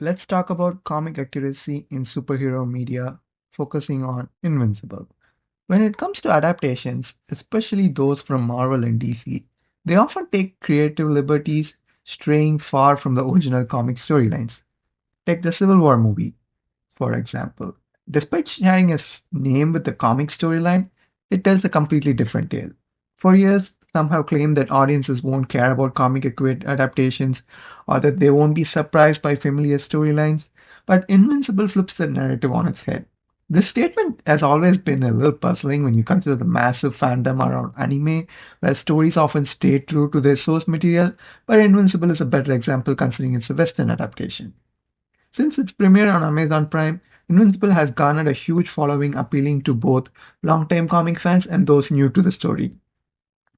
Let's talk about comic accuracy in superhero media, focusing on Invincible. When it comes to adaptations, especially those from Marvel and DC, they often take creative liberties, straying far from the original comic storylines. Take the Civil War movie, for example. Despite sharing its name with the comic storyline, it tells a completely different tale. For years, some have claimed that audiences won't care about comic accurate adaptations or that they won't be surprised by familiar storylines, but Invincible flips the narrative on its head. This statement has always been a little puzzling when you consider the massive fandom around anime, where stories often stay true to their source material, but Invincible is a better example considering it's a Western adaptation. Since its premiere on Amazon Prime, Invincible has garnered a huge following appealing to both longtime comic fans and those new to the story.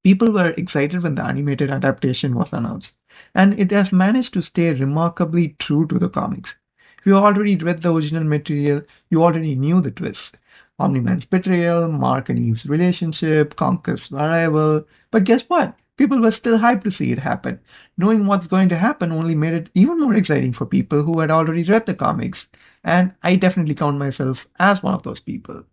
People were excited when the animated adaptation was announced, and it has managed to stay remarkably true to the comics. If you already read the original material, you already knew the twists. Omni-Man's betrayal, Mark and Eve's relationship, Conquest's arrival. But guess what? People were still hyped to see it happen. Knowing what's going to happen only made it even more exciting for people who had already read the comics. And I definitely count myself as one of those people.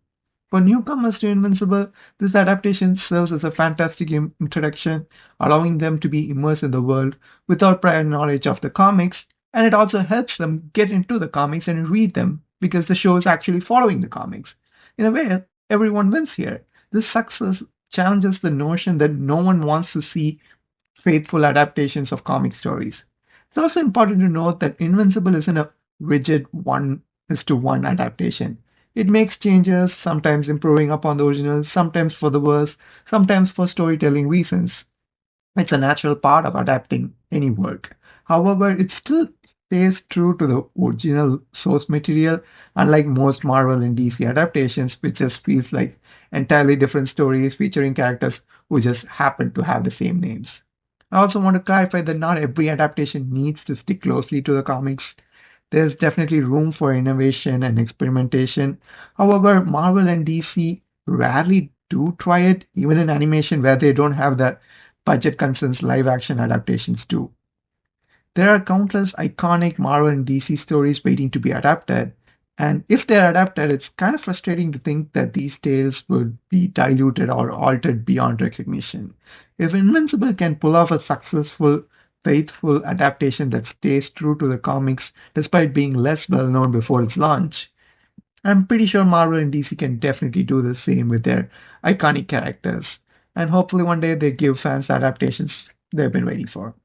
For newcomers to Invincible, this adaptation serves as a fantastic introduction, allowing them to be immersed in the world without prior knowledge of the comics, and it also helps them get into the comics and read them because the show is actually following the comics. In a way, everyone wins here. This success challenges the notion that no one wants to see faithful adaptations of comic stories. It's also important to note that Invincible isn't a rigid one is to one adaptation. It makes changes, sometimes improving upon the original, sometimes for the worse, sometimes for storytelling reasons. It's a natural part of adapting any work. However, it still stays true to the original source material, unlike most Marvel and DC adaptations, which just feels like entirely different stories featuring characters who just happen to have the same names. I also want to clarify that not every adaptation needs to stick closely to the comics. There's definitely room for innovation and experimentation. However, Marvel and DC rarely do try it, even in animation where they don't have the budget concerns live action adaptations do. There are countless iconic Marvel and DC stories waiting to be adapted, and if they're adapted, it's kind of frustrating to think that these tales would be diluted or altered beyond recognition. If Invincible can pull off a successful, faithful adaptation that stays true to the comics despite being less well known before its launch, I'm pretty sure Marvel and DC can definitely do the same with their iconic characters. And hopefully one day they give fans the adaptations they've been waiting for.